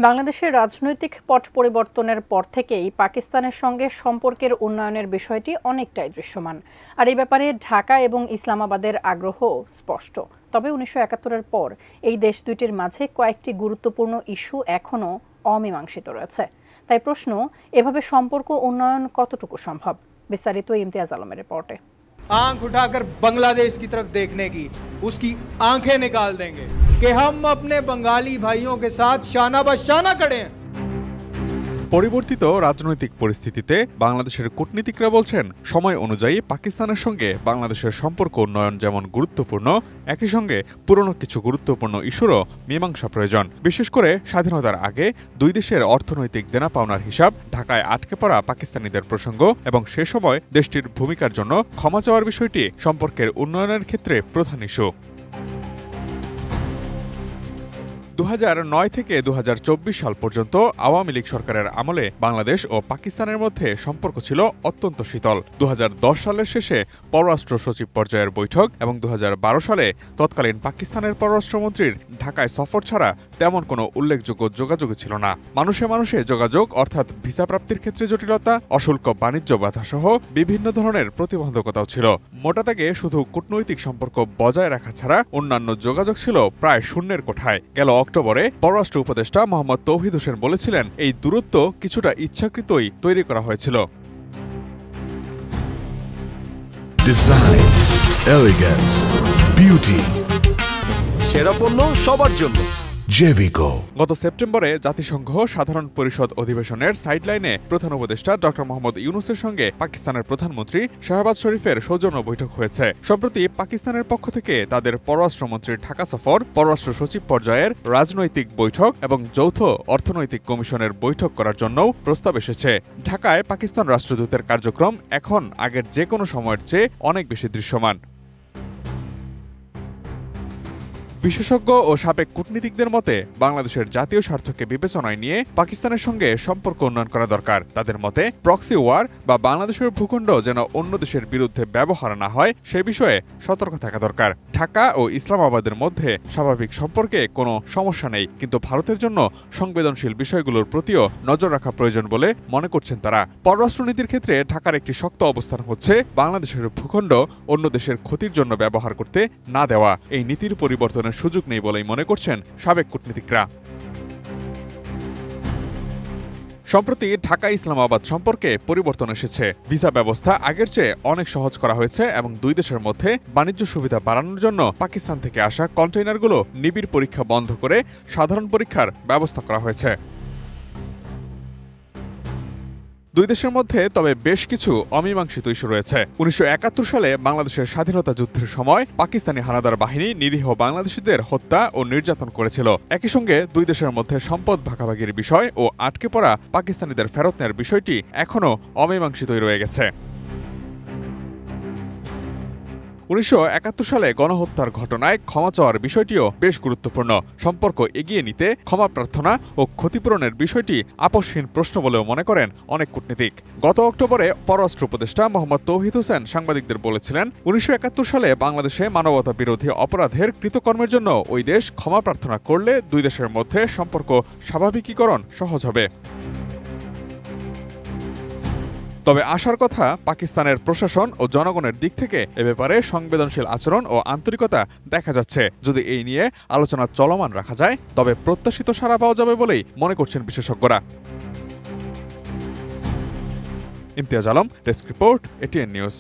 বাংলাদেশের রাজনৈতিক পট পরিবর্তনের পর থেকেই পাকিস্তানের সঙ্গে সম্পর্কের উন্নয়নের বিষয়টি অনেকটাই দৃশ্যমান। আর এই ব্যাপারে ঢাকা এবং ইসলামাবাদের আগ্রহ স্পষ্ট। তবে ১৯৭১-এর পর এই দেশ দুইটির মাঝে কয়েকটি গুরুত্বপূর্ণ ইস্যু এখনও অমীমাংসিত রয়েছে। তাই প্রশ্ন, এভাবে সম্পর্ক উন্নয়ন কতটুকু সম্ভব? বিস্তারিত ইমতিয়াজ আলমের রিপোর্টে। आंख उठाकर बांग्लादेश की तरफ देखने की उसकी आंखें निकाल देंगे कि हम अपने बंगाली भाइयों के साथ शाना बशाना खड़े हैं। পরিবর্তিত রাজনৈতিক পরিস্থিতিতে বাংলাদেশের কূটনীতিকরা বলছেন, সময় অনুযায়ী পাকিস্তানের সঙ্গে বাংলাদেশের সম্পর্ক উন্নয়ন যেমন গুরুত্বপূর্ণ, একই সঙ্গে পুরনো কিছু গুরুত্বপূর্ণ ইস্যুরও মীমাংসা প্রয়োজন। বিশেষ করে স্বাধীনতার আগে দুই দেশের অর্থনৈতিক দেনা পাওনার হিসাব, ঢাকায় আটকে পড়া পাকিস্তানিদের প্রসঙ্গ এবং সে সময় দেশটির ভূমিকার জন্য ক্ষমা চাওয়ার বিষয়টি সম্পর্কের উন্নয়নের ক্ষেত্রে প্রধান ইস্যু। ২০০৯ থেকে ২০২৪ সাল পর্যন্ত আওয়ামী লীগ সরকারের আমলে বাংলাদেশ ও পাকিস্তানের মধ্যে সম্পর্ক ছিল অত্যন্ত শীতল। ২০১০ সালের শেষে পররাষ্ট্র সচিব পর্যায়ের বৈঠক এবং ২০১২ সালে তৎকালীন পাকিস্তানের পররাষ্ট্রমন্ত্রীর ঢাকায় সফর ছাড়া তেমন কোনো উল্লেখযোগ্য যোগাযোগই ছিল না। মানুষে মানুষে যোগাযোগ, অর্থাৎ ভিসা প্রাপ্তির ক্ষেত্রে জটিলতা, অশুল্ক বাণিজ্য বাধাসহ বিভিন্ন ধরনের প্রতিবন্ধকতাও ছিল। মোটা দাগে শুধু কূটনৈতিক সম্পর্ক বজায় রাখা ছাড়া অন্যান্য যোগাযোগ ছিল প্রায় শূন্যের কোঠায়। গেল অক্টোবরে পররাষ্ট্র উপদেষ্টা মোহাম্মদ তৌহিদ হোসেন বলেছিলেন, এই দূরত্ব কিছুটা ইচ্ছাকৃতই তৈরি করা হয়েছিল। ডিজাইন, এলিগেন্স, বিউটি, সেরা পণ্য সবার জন্য জেভিকো। গত সেপ্টেম্বরে জাতিসংঘ সাধারণ পরিষদ অধিবেশনের সাইডলাইনে প্রধান উপদেষ্টা ড মোহাম্মদ ইউনূসের সঙ্গে পাকিস্তানের প্রধানমন্ত্রী শাহবাজ শরীফের সৌজন্য বৈঠক হয়েছে। সম্প্রতি পাকিস্তানের পক্ষ থেকে তাদের পররাষ্ট্রমন্ত্রীর ঢাকা সফর, পররাষ্ট্র সচিব পর্যায়ের রাজনৈতিক বৈঠক এবং যৌথ অর্থনৈতিক কমিশনের বৈঠক করার জন্যও প্রস্তাব এসেছে। ঢাকায় পাকিস্তান রাষ্ট্রদূতের কার্যক্রম এখন আগের যে কোনো সময়ের চেয়ে অনেক বেশি দৃশ্যমান। বিশেষজ্ঞ ও সাবেক কূটনীতিকদের মতে, বাংলাদেশের জাতীয় স্বার্থকে বিবেচনায় নিয়ে পাকিস্তানের সঙ্গে সম্পর্ক উন্নয়ন করা দরকার। তাদের মতে, প্রক্সি ওয়ার বা বাংলাদেশের ভূখণ্ড যেন অন্য দেশের বিরুদ্ধে ব্যবহার না হয় সে বিষয়ে সতর্ক থাকা দরকার। ঢাকা ও ইসলামাবাদের মধ্যে স্বাভাবিক সম্পর্কে কোনো সমস্যা নেই, কিন্তু ভারতের জন্য সংবেদনশীল বিষয়গুলোর প্রতিও নজর রাখা প্রয়োজন বলে মনে করছেন তারা। পররাষ্ট্রনীতির ক্ষেত্রে ঢাকার একটি শক্ত অবস্থান হচ্ছে বাংলাদেশের ভূখণ্ড অন্য দেশের ক্ষতির জন্য ব্যবহার করতে না দেওয়া। এই নীতির পরিবর্তনের সুযোগ নেই বলেই মনে করছেন সাবেক কূটনীতিকরা। সম্প্রতি ঢাকা ইসলামাবাদ সম্পর্কে পরিবর্তন এসেছে। ভিসা ব্যবস্থা আগের চেয়ে অনেক সহজ করা হয়েছে এবং দুই দেশের মধ্যে বাণিজ্য সুবিধা বাড়ানোর জন্য পাকিস্তান থেকে আসা কন্টেইনারগুলো নিবিড় পরীক্ষা বন্ধ করে সাধারণ পরীক্ষার ব্যবস্থা করা হয়েছে। দুই দেশের মধ্যে তবে বেশ কিছু অমীমাংসিত ইস্যু রয়েছে। ১৯৭১ সালে বাংলাদেশের স্বাধীনতা যুদ্ধের সময় পাকিস্তানি হানাদার বাহিনী নিরীহ বাংলাদেশিদের হত্যা ও নির্যাতন করেছিল। একই সঙ্গে দুই দেশের মধ্যে সম্পদ ভাগাভাগির বিষয় ও আটকে পড়া পাকিস্তানিদের ফেরত নেওয়ার বিষয়টি এখনও অমীমাংসিতই রয়ে গেছে। ১৯৭১ সালে গণহত্যার ঘটনায় ক্ষমা চাওয়ার বিষয়টিও বেশ গুরুত্বপূর্ণ। সম্পর্ক এগিয়ে নিতে ক্ষমা প্রার্থনা ও ক্ষতিপূরণের বিষয়টি আপসহীন প্রশ্ন বলেও মনে করেন অনেক কূটনীতিক। গত অক্টোবরে পররাষ্ট্র উপদেষ্টা মোহাম্মদ তৌহিদ হোসেন সাংবাদিকদের বলেছিলেন, ১৯৭১ সালে বাংলাদেশে মানবতা বিরোধী অপরাধের কৃতকর্মের জন্য ওই দেশ ক্ষমা প্রার্থনা করলে দুই দেশের মধ্যে সম্পর্ক স্বাভাবিকীকরণ সহজ হবে। তবে আশার কথা, পাকিস্তানের প্রশাসন ও জনগণের দিক থেকে এ ব্যাপারে সংবেদনশীল আচরণ ও আন্তরিকতা দেখা যাচ্ছে। যদি এই নিয়ে আলোচনা চলমান রাখা যায় তবে প্রত্যাশিত সাড়া পাওয়া যাবে বলেই মনে করছেন বিশেষজ্ঞরা। Imtiaz Alam, desk report, ATN news.